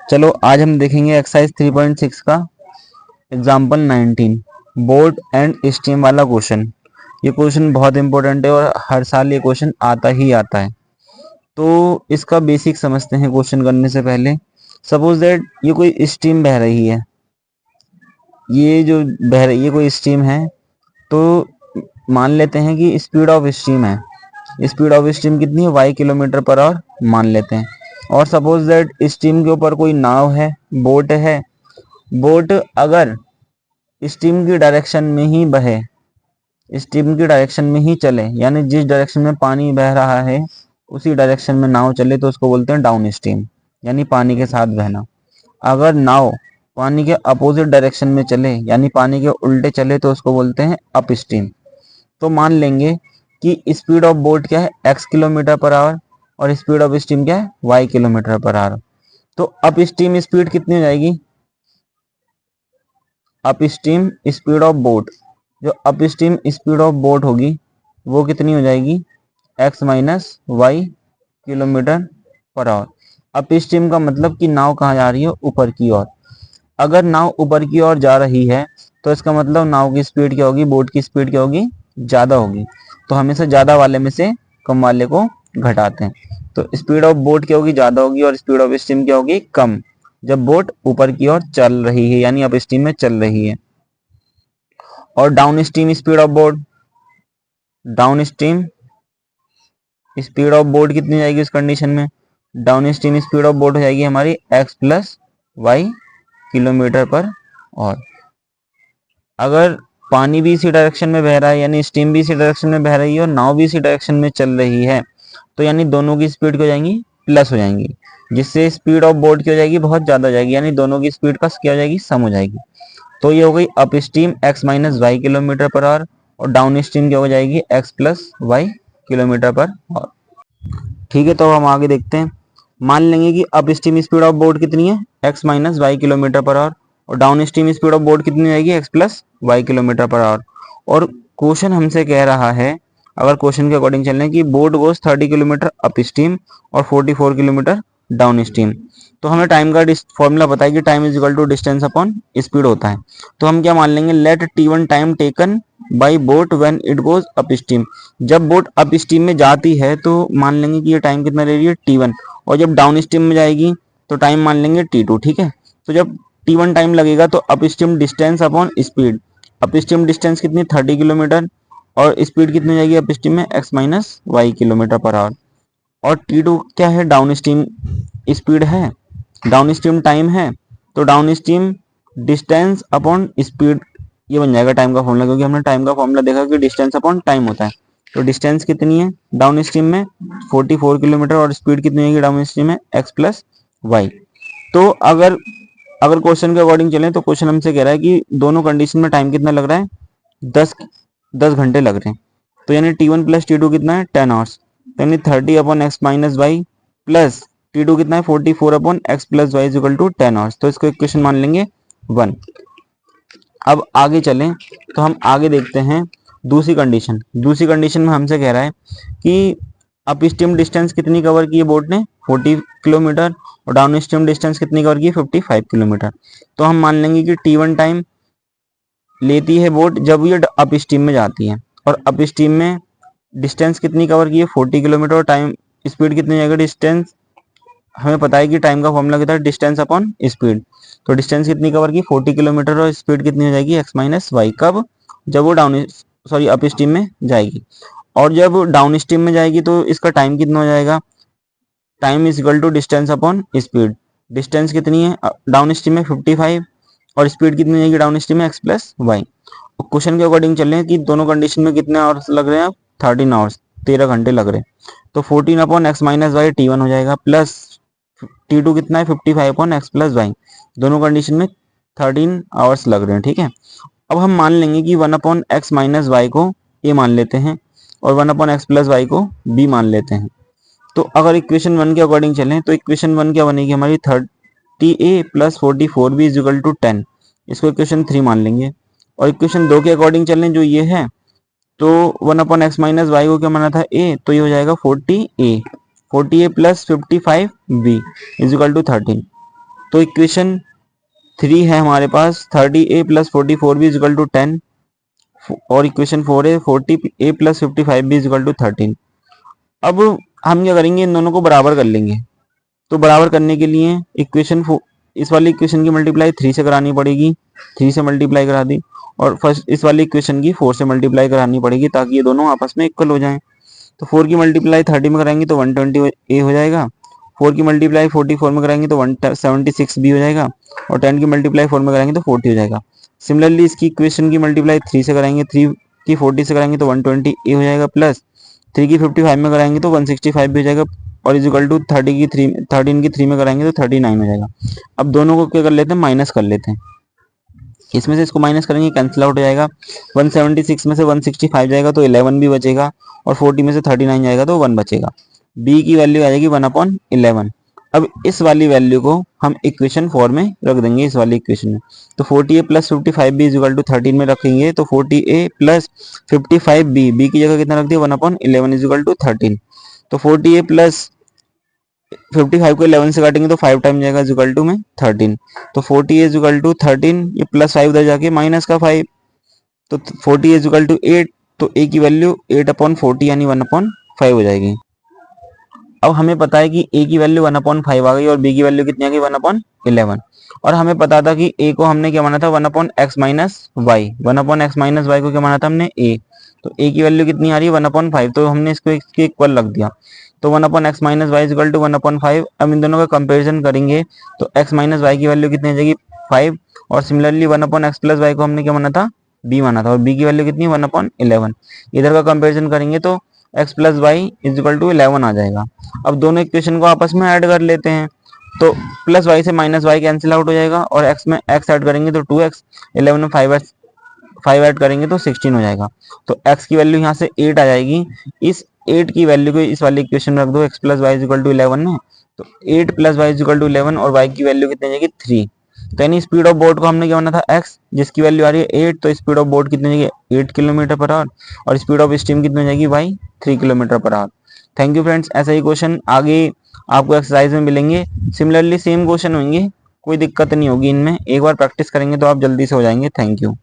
चलो आज हम देखेंगे एक्सरसाइज 3.6 का एग्जाम्पल 19 बोट एंड स्टीम वाला क्वेश्चन। ये क्वेश्चन बहुत इंपॉर्टेंट है और हर साल ये क्वेश्चन आता ही आता है। तो इसका बेसिक समझते हैं क्वेश्चन करने से पहले। सपोज दैट ये कोई स्टीम बह रही है, ये जो बह रही है कोई स्टीम है, तो मान लेते हैं कि स्पीड ऑफ स्टीम है। स्पीड ऑफ स्टीम कितनी है? y किलोमीटर पर आवर मान लेते हैं। और सपोज दैट स्टीम के ऊपर कोई नाव है, बोट है। बोट अगर स्टीम की डायरेक्शन में ही बहे, स्टीम की डायरेक्शन में ही चले, यानी जिस डायरेक्शन में पानी बह रहा है उसी डायरेक्शन में नाव चले, तो उसको बोलते हैं डाउन स्ट्रीम, यानी पानी के साथ बहना। अगर नाव पानी के अपोजिट डायरेक्शन में चले, यानी पानी के उल्टे चले, तो उसको बोलते हैं अप स्ट्रीम। तो मान लेंगे कि स्पीड ऑफ बोट क्या है? x किलोमीटर पर आवर और स्पीड ऑफ स्टीम क्या है? y kilometre per hour. तो अप स्ट्रीम स्पीड कितनी हो जाएगी? Up stream speed of boat, जो upstream speed of boat होगी वो कितनी हो जाएगी? x minus Y kilometre per hour. Upstream का मतलब कि नाव कहाँ जा रही है? ऊपर की ओर। अगर नाव ऊपर की ओर जा रही है तो इसका मतलब नाव की स्पीड क्या होगी? बोट की स्पीड क्या होगी? ज्यादा होगी। तो हमेशा ज्यादा वाले में से कम वाले को घटाते हैं। तो स्पीड ऑफ बोट क्या होगी? ज्यादा होगी। और स्पीड ऑफ स्टीम क्या होगी? कम, जब बोट ऊपर की ओर चल रही है, यानी अप स्टीम में चल रही है। और down stream speed of boat, down stream speed of boat कितनी जाएगी इस कंडीशन में? Down stream speed of boat हो जाएगी हमारी x प्लस वाई किलोमीटर पर और। अगर पानी भी इसी डायरेक्शन में बह रहा है, यानी स्टीम भी इसी डायरेक्शन में बह रही है और नाव भी इसी डायरेक्शन में चल रही है, तो यानी दोनों की स्पीड हो जाएंगी प्लस हो जाएंगी, जिससे स्पीड ऑफ बोट की हो जाएगी बहुत ज्यादा हो जाएगी, यानी दोनों की स्पीड का क्या हो जाएगी? सम हो जाएगी। तो ये हो गई up stream x minus Y kilometre per hour और डाउन स्ट्रीम क्या हो जाएगी? x plus Y kilometre per hour. ठीक है, तो हम आगे देखते हैं। मान लेंगे कि upstream speed of boat कितनी है? x minus Y kilometre per hour और down stream speed of boat कितनी आएगी? x plus Y kilometre per hour. और क्वेश्चन हमसे कह रहा है, अगर क्वेश्चन के अकॉर्डिंग चलने की boat goes 30 kilometre up stream और 44 किलोमीटर डाउन स्ट्रीम, तो हमें टाइम का फॉर्मूला पता है कि time is equal to distance upon speed होता है। तो हम क्या मान लेंगे? Let t1 time taken by boat when it goes up stream. जब बोट अप स्ट्रीम में जाती है तो मान लेंगे कि ये टाइम कितना ले रही है? t1। और जब डाउन स्ट्रीम में जाएगी तो टाइम मान लेंगे t2। ठीक है, तो जब t1 टाइम लगेगा तो up stream distance upon speed. Up stream distance कितनी? 30 किलोमीटर और स्पीड कितनी हो जाएगी अप स्ट्रीम में? x minus Y kilometre per hour. और t2 क्या है? डाउन स्ट्रीम स्पीड है, डाउन स्ट्रीम टाइम है, तो down stream distance upon speed ये बन जाएगा टाइम का फॉर्मूला, क्योंकि हमने टाइम का फॉर्मूला देखा कि डिस्टेंस अपॉन टाइम होता है। तो डिस्टेंस कितनी है डाउन स्ट्रीम में? 44 किलोमीटर और स्पीड कितनी होगी डाउन स्ट्रीम में? x plus Y. तो अगर अगर क्वेश्चन के अकॉर्डिंग चलें तो क्वेश्चन हमसे कह रहा है कि दोनों कंडीशन में टाइम कितना लग रहा है? 10 घंटे लग रहे हैं। तो यानी t1 प्लस t2 कितना है? 10 आवर्स। यानी 30 upon X minus Y plus t2 कितना है? 44 upon X plus Y is equal to 10 hours. तो इसको इक्वेशन मान लेंगे 1। अब आगे चलें तो हम आगे देखते हैं दूसरी कंडीशन। दूसरी कंडीशन में हमसे कह रहा है कि अप स्ट्रीम डिस्टेंस कितनी कवर की है बोट ने? 40 किलोमीटर और डाउन स्ट्रीम डिस्टेंस कितनी कवर की है? 55 किलोमीटर। तो हम मान लेंगे कि t1 टाइम लेती है बोट जब ये अप स्ट्रीम में जाती है और अप स्ट्रीम में डिस्टेंस कितनी कवर की है? 40 किलोमीटर और टाइम स्पीड कितनी जाएगा? डिस्टेंस हमें पता है कि टाइम का फॉर्मूला कितना है? Distance upon speed. तो डिस्टेंस कितनी कवर की? 40 किलोमीटर और स्पीड कितनी हो जाएगी? x minus Y. कब? जब वो अप स्ट्रीम में जाएगी। और जब डाउन स्ट्रीम में जाएगी तो इसका टाइम कितना हो जाएगा? Time is equal to distance upon speed. Distance कितनी है डाउन स्ट्रीम में? 55 और स्पीड कितनी जाएगी डाउन स्ट्रीम में? x plus Y. क्वेश्चन के अकॉर्डिंग चल रहे हैं कि दोनों कंडीशन में कितने आवर्स लग रहे हैं? 13 आवर्स, 13 घंटे लग रहे हैं। तो 14 upon X minus Y t1 हो जाएगा प्लस t2 कितना है? 55 अपॉन एक्स प्लस वाई। दोनों कंडीशन में 13 आवर्स लग रहे हैं। ठीक है, अब हम मान लेंगे कि 1 अपॉन एक्स माइनस वाई को a मान लेते हैं और 1 अपॉन एक्स प्लस वाई को b मान लेते हैं। तो अगर इक्वेशन 1 के अकॉर्डिंग चलें तो इक्वेशन 1 क्या बनेगी हमारी? 30a plus 44b is equal to 10। इसको इक्वेशन 3 मान लेंगे। और इक्वेशन 2 के अकॉर्डिंग चलें जो ये है, तो 1 अपॉन एक्स माइनस वाई को क्या माना था? a, तो ये हो जाएगा 40a plus 55b is equal to 13। तो इक्वेशन 3 है हमारे पास 30a plus 44b is equal to 10 और इक्वेशन 4 है 40a plus 55b is equal to 13। अब हम क्या करेंगे, इन दोनों को बराबर कर लेंगे। तो बराबर करने के लिए इक्वेशन इस वाली इक्वेशन की मल्टीप्लाई 3 से करानी पड़ेगी, 3 से मल्टीप्लाई करा दी, और फर्स्ट इस वाली इक्वेशन की 4 से मल्टीप्लाई करानी पड़ेगी ताकि ये दोनों आपस में इक्वल हो जाएं। तो 4 की मल्टीप्लाई 30 में कराएंगे तो 120a हो जाएगा, 4 की मल्टीप्लाई 44 में कराएंगे तो 176b हो जाएगा, और 10 की मल्टीप्लाई 4 में कराएंगे तो 40 हो जाएगा। सिमिलरली इसकी इक्वेशन की मल्टीप्लाई 3 से कराएंगे, 3 की 40 से कराएंगे तो 120a हो जाएगा, प्लस 3 की 55 में कराएंगे तो 165 भी हो जाएगा, और इज इक्वल टू 13 की 3 में कराएंगे तो 39 हो जाएगा। अब दोनों को क्या कर लेते हैं, माइनस कर लेते हैं। इसमें से इसको माइनस करेंगे, कैंसिल आउट हो जाएगा। 176 में से 165 जाएगा तो 11 भी बचेगा, और 40 में से 39 जाएगा तो 1 बचेगा। b की वैल्यू आ जाएगी 1/11। अब इस वाली वैल्यू को हम इक्वेशन 4 में रख देंगे, इस वाली इक्वेशन में। तो 40a plus 55b is equal to 13 में रखेंगे तो 40a प्लस 55b, b की जगह कितना रख दिया 1/11 इज इक्वल टू 13। तो 40a प्लस 55 को 11 से काटेंगे तो 5 टाइम जाएगा इक्वल टू में 13। तो 40 इज इक्वल टू 13, ये प्लस 5 उधर जाके माइनस का 5, तो 40 इज इक्वल टू 8। तो a की वैल्यू 8/40 यानी 1/5 हो जाएगी। अब हमें पता है कि a की वैल्यू 1/5 आ गई और b की वैल्यू कितनी आ गई 1/11, और हमें पता था कि a को हमने क्या माना था 1/x minus Y, 1/x minus Y को क्या माना था हमने a। तो a की वैल्यू कितनी आ रही है 1/5, तो हमने इसको इसके इक्वल रख दिया। तो 1/x minus Y equal to 1/5। अब इन दोनों का कंपेरिजन करेंगे तो x माइनस वाई की वैल्यू कितनी आ जाएगी 5, और सिमिलरली 1/x प्लस वाई को हमने क्या माना था b माना था, और b की वैल्यू कितनी 1/11। इधर का कंपेरिजन करेंगे तो x plus Y is equal to 11 आ जाएगा। अब दोनों इक्वेशन को आपस में ऐड कर लेते हैं, तो प्लस वाई से माइनस वाई कैंसिल आउट हो जाएगा, और x में x ऐड करेंगे तो 2x, 11 में 5 ऐड करेंगे तो 16 हो जाएगा। तो x की वैल्यू यहाँ से 8 आ जाएगी। इस 8 की वैल्यू को इस वाली इक्वेशन में रख दो x plus Y is equal to 11 में, तो 8 plus Y is equal to 11, और y की वैल्यू कितनी जाएगी 3। तो यानी स्पीड ऑफ बोट को हमने क्या माना था x, जिसकी वैल्यू आ रही है 8, तो स्पीड ऑफ बोट कितनी जाएगी 8 किलोमीटर पर आवर, और स्पीड ऑफ स्टीम कितनी हो जाएगी y 3 kilometre per our. Thank you friends, ऐसा ही क्वेश्चन आगे आपको एक्सरसाइज में मिलेंगे। सिमिलरली सेम क्वेश्चन होंगे, कोई दिक्कत नहीं होगी इनमें, एक बार प्रैक्टिस करेंगे तो आप जल्दी से हो जाएंगे। Thank you.